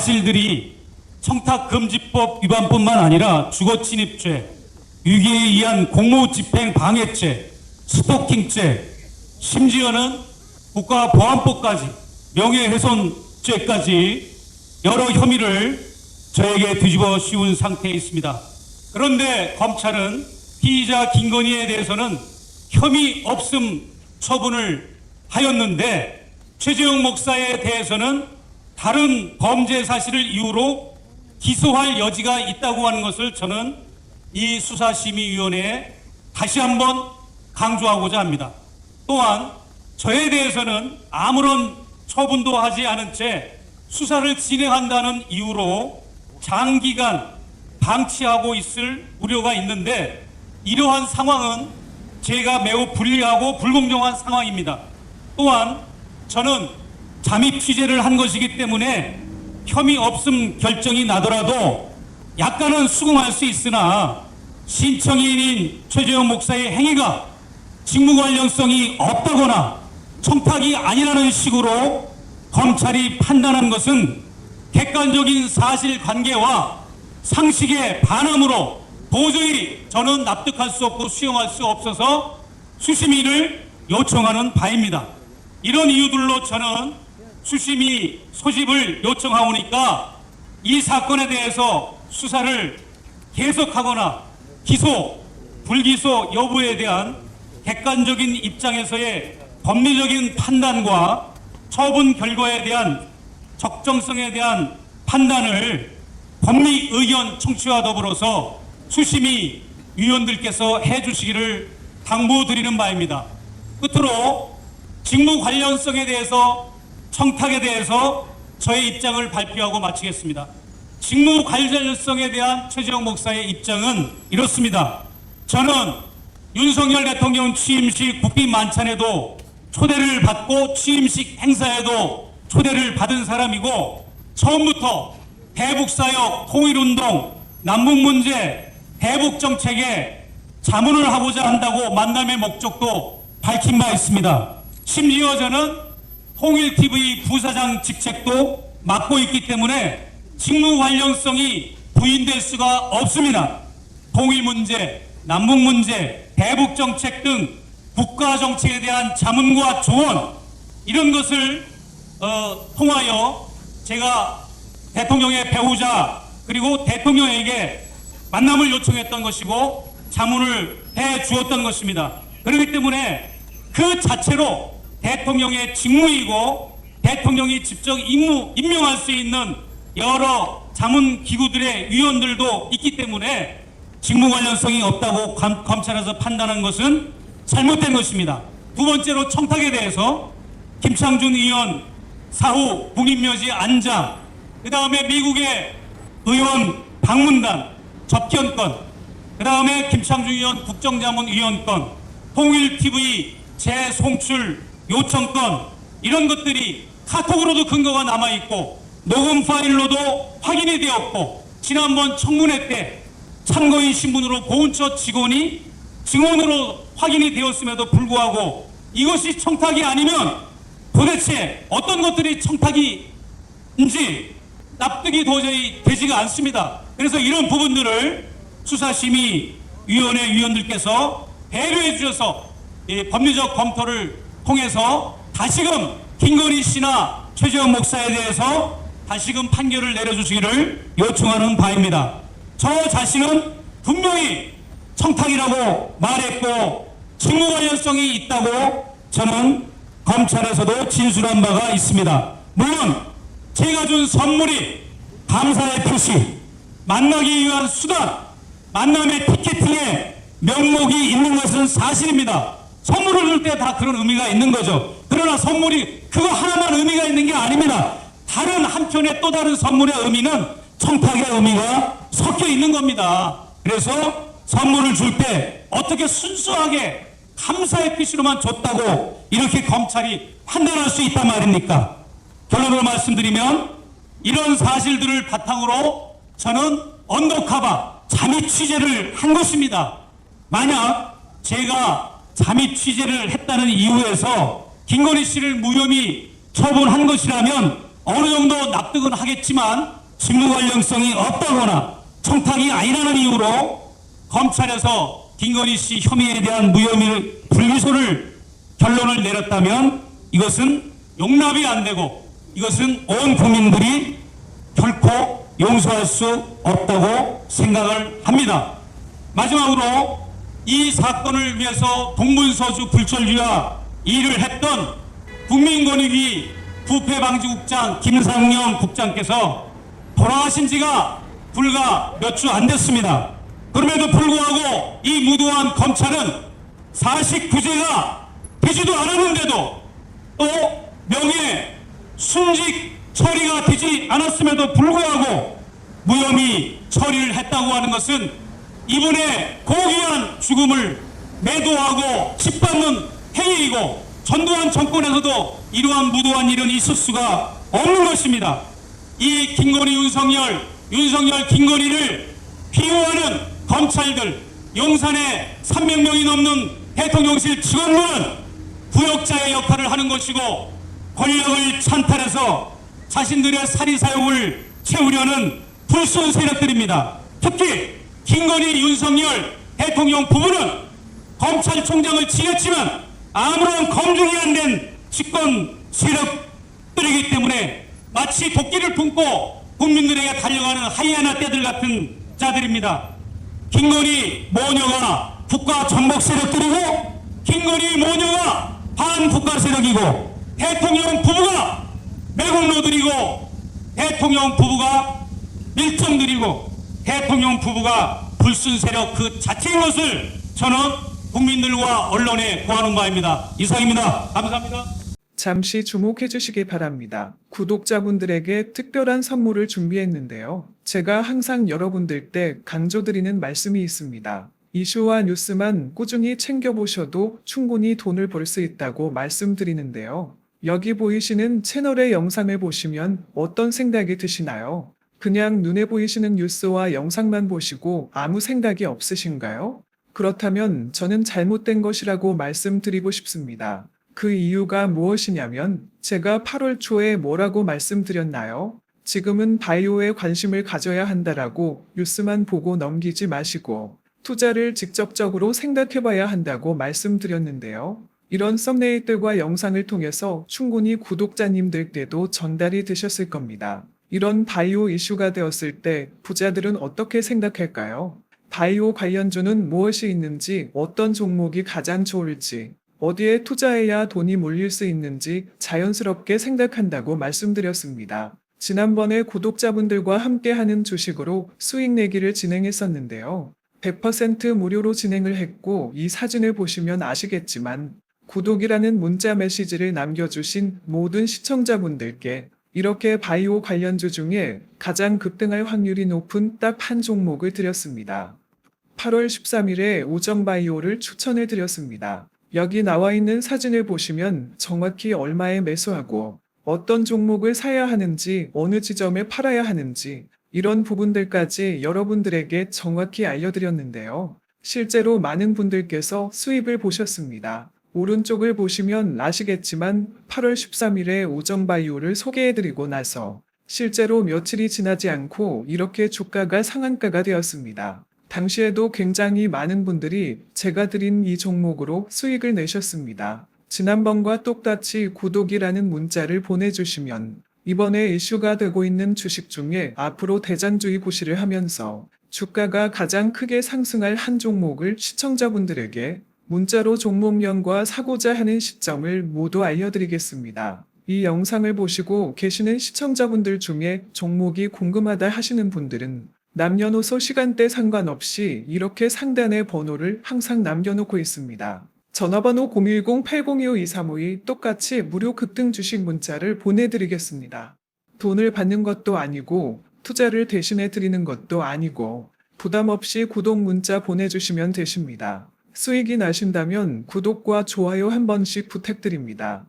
사실들이 청탁금지법 위반뿐만 아니라 주거침입죄, 유기에 의한 공무집행 방해죄, 스토킹죄, 심지어는 국가보안법까지 명예훼손죄까지 여러 혐의를 저에게 뒤집어 씌운 상태에 있습니다. 그런데 검찰은 피의자 김건희에 대해서는 혐의 없음 처분을 하였는데 최재형 목사에 대해서는 다른 범죄 사실을 이유로 기소할 여지가 있다고 하는 것을 저는 이 수사심의위원회에 다시 한번 강조하고자 합니다. 또한 저에 대해서는 아무런 처분도 하지 않은 채 수사를 진행한다는 이유로 장기간 방치하고 있을 우려가 있는데 이러한 상황은 제가 매우 불리하고 불공정한 상황입니다. 또한 저는 잠입 취재를 한 것이기 때문에 혐의 없음 결정이 나더라도 약간은 수긍할 수 있으나 신청인인 최재형 목사의 행위가 직무 관련성이 없다거나 청탁이 아니라는 식으로 검찰이 판단한 것은 객관적인 사실관계와 상식의 반함으로 도저히 저는 납득할 수 없고 수용할 수 없어서 수심위를 요청하는 바입니다. 이런 이유들로 저는 수심위 소집을 요청하오니까 이 사건에 대해서 수사를 계속하거나 기소, 불기소 여부에 대한 객관적인 입장에서의 법리적인 판단과 처분 결과에 대한 적정성에 대한 판단을 법리 의견 청취와 더불어서 수심위 위원들께서 해주시기를 당부드리는 바입니다. 끝으로 직무 관련성에 대해서 청탁에 대해서 저의 입장을 발표하고 마치겠습니다. 직무 관련성에 대한 최재형 목사의 입장은 이렇습니다. 저는 윤석열 대통령 취임식 국빈 만찬에도 초대를 받고 취임식 행사에도 초대를 받은 사람이고 처음부터 대북사역, 통일운동, 남북문제, 대북정책에 자문을 하고자 한다고 만남의 목적도 밝힌 바 있습니다. 심지어 저는 통일TV 부사장 직책도 맡고 있기 때문에 직무 관련성이 부인될 수가 없습니다. 통일문제, 남북문제, 대북정책 등 국가정책에 대한 자문과 조언 이런 것을 통하여 제가 대통령의 배우자 그리고 대통령에게 만남을 요청했던 것이고 자문을 해 주었던 것입니다. 그렇기 때문에 그 자체로 대통령의 직무이고 대통령이 직접 임명할 수 있는 여러 자문기구들의 위원들도 있기 때문에 직무 관련성이 없다고 검찰에서 판단한 것은 잘못된 것입니다. 두 번째로 청탁에 대해서 김창준 의원 사후 국립묘지 안장, 그 다음에 미국의 의원 방문단 접견권, 그 다음에 김창준 의원 국정자문위원권, 통일TV 재송출 요청권 이런 것들이 카톡으로도 근거가 남아있고 녹음 파일로도 확인이 되었고 지난번 청문회 때 참고인 신분으로 보훈처 직원이 증언으로 확인이 되었음에도 불구하고 이것이 청탁이 아니면 도대체 어떤 것들이 청탁인지 납득이 도저히 되지가 않습니다. 그래서 이런 부분들을 수사심의위원회 위원들께서 배려해 주셔서 법리적 검토를 통해서 다시금 김건희 씨나 최재형 목사에 대해서 다시금 판결을 내려주시기를 요청하는 바입니다. 저 자신은 분명히 청탁이라고 말했고 직무 관련성이 있다고 저는 검찰에서도 진술한 바가 있습니다. 물론 제가 준 선물이 감사의 표시, 만나기 위한 수단, 만남의 티켓팅에 명목이 있는 것은 사실입니다. 선물을 줄 때 다 그런 의미가 있는 거죠. 그러나 선물이 그거 하나만 의미가 있는 게 아닙니다. 다른 한편의 또 다른 선물의 의미는 청탁의 의미가 섞여 있는 겁니다. 그래서 선물을 줄 때 어떻게 순수하게 감사의 표시로만 줬다고 이렇게 검찰이 판단할 수 있단 말입니까? 결론으로 말씀드리면 이런 사실들을 바탕으로 저는 언더커버 잠입 취재를 한 것입니다. 만약 제가 잠입 취재를 했다는 이유에서 김건희 씨를 무혐의 처분한 것이라면 어느 정도 납득은 하겠지만 직무 관련성이 없다거나 청탁이 아니라는 이유로 검찰에서 김건희 씨 혐의에 대한 무혐의 불기소를 결론을 내렸다면 이것은 용납이 안 되고 이것은 온 국민들이 결코 용서할 수 없다고 생각을 합니다. 마지막으로 이 사건을 위해서 동문서주 불철주야 일을 했던 국민권익위 부패방지국장 김상영 국장께서 돌아가신 지가 불과 몇 주 안 됐습니다. 그럼에도 불구하고 이 무도한 검찰은 사식구제가 되지도 않았는데도 또 명예 순직 처리가 되지 않았음에도 불구하고 무혐의 처리를 했다고 하는 것은 이분의 고귀한 죽음을 매도하고 짓밟는 행위이고 전두환 정권에서도 이러한 무도한 일은 있을 수가 없는 것입니다. 이 김건희 윤석열 김건희를 비호하는 검찰들, 용산에 300명이 넘는 대통령실 직원들은 부역자의 역할을 하는 것이고 권력을 찬탈해서 자신들의 사리사욕을 채우려는 불순 세력들입니다. 특히 김건희 윤석열 대통령 부부는 검찰총장을 지냈지만 아무런 검증이 안 된 집권 세력들이기 때문에 마치 도끼를 품고 국민들에게 달려가는 하이에나 떼들 같은 자들입니다. 김건희 모녀가 국가 전복 세력들이고 김건희 모녀가 반국가 세력이고 대통령 부부가 매국노들이고 대통령 부부가 밀정들이고 대통령 부부가 불순 세력 그 자체인 것을 저는 국민들과 언론에 고하는 바입니다. 이상입니다. 감사합니다. 잠시 주목해 주시기 바랍니다. 구독자분들에게 특별한 선물을 준비했는데요. 제가 항상 여러분들께 강조드리는 말씀이 있습니다. 이슈와 뉴스만 꾸준히 챙겨보셔도 충분히 돈을 벌 수 있다고 말씀드리는데요. 여기 보이시는 채널의 영상을 보시면 어떤 생각이 드시나요? 그냥 눈에 보이시는 뉴스와 영상만 보시고 아무 생각이 없으신가요? 그렇다면 저는 잘못된 것이라고 말씀드리고 싶습니다. 그 이유가 무엇이냐면 제가 8월 초에 뭐라고 말씀드렸나요? 지금은 바이오에 관심을 가져야 한다라고 뉴스만 보고 넘기지 마시고 투자를 직접적으로 생각해봐야 한다고 말씀드렸는데요. 이런 썸네일들과 영상을 통해서 충분히 구독자님들께도 전달이 되셨을 겁니다. 이런 바이오 이슈가 되었을 때 부자들은 어떻게 생각할까요? 바이오 관련주는 무엇이 있는지, 어떤 종목이 가장 좋을지, 어디에 투자해야 돈이 몰릴 수 있는지 자연스럽게 생각한다고 말씀드렸습니다. 지난번에 구독자분들과 함께하는 주식으로 수익 내기를 진행했었는데요. 100% 무료로 진행을 했고 이 사진을 보시면 아시겠지만 구독이라는 문자 메시지를 남겨주신 모든 시청자분들께 이렇게 바이오 관련주 중에 가장 급등할 확률이 높은 딱 한 종목을 드렸습니다. 8월 13일에 우정바이오를 추천해 드렸습니다. 여기 나와 있는 사진을 보시면 정확히 얼마에 매수하고 어떤 종목을 사야 하는지 어느 지점에 팔아야 하는지 이런 부분들까지 여러분들에게 정확히 알려드렸는데요. 실제로 많은 분들께서 수입을 보셨습니다. 오른쪽을 보시면 아시겠지만 8월 13일에 우정바이오를 소개해드리고 나서 실제로 며칠이 지나지 않고 이렇게 주가가 상한가가 되었습니다. 당시에도 굉장히 많은 분들이 제가 드린 이 종목으로 수익을 내셨습니다. 지난번과 똑같이 구독이라는 문자를 보내주시면 이번에 이슈가 되고 있는 주식 중에 앞으로 대장주의 구시를 하면서 주가가 가장 크게 상승할 한 종목을 시청자분들에게 문자로 종목명과 사고자 하는 시점을 모두 알려드리겠습니다. 이 영상을 보시고 계시는 시청자분들 중에 종목이 궁금하다 하시는 분들은 남녀노소 시간대 상관없이 이렇게 상단에 번호를 항상 남겨놓고 있습니다. 전화번호 010-8025-2352 똑같이 무료 급등 주식 문자를 보내드리겠습니다. 돈을 받는 것도 아니고 투자를 대신해 드리는 것도 아니고 부담 없이 구독 문자 보내주시면 되십니다. 수익이 나신다면 구독과 좋아요 한 번씩 부탁드립니다.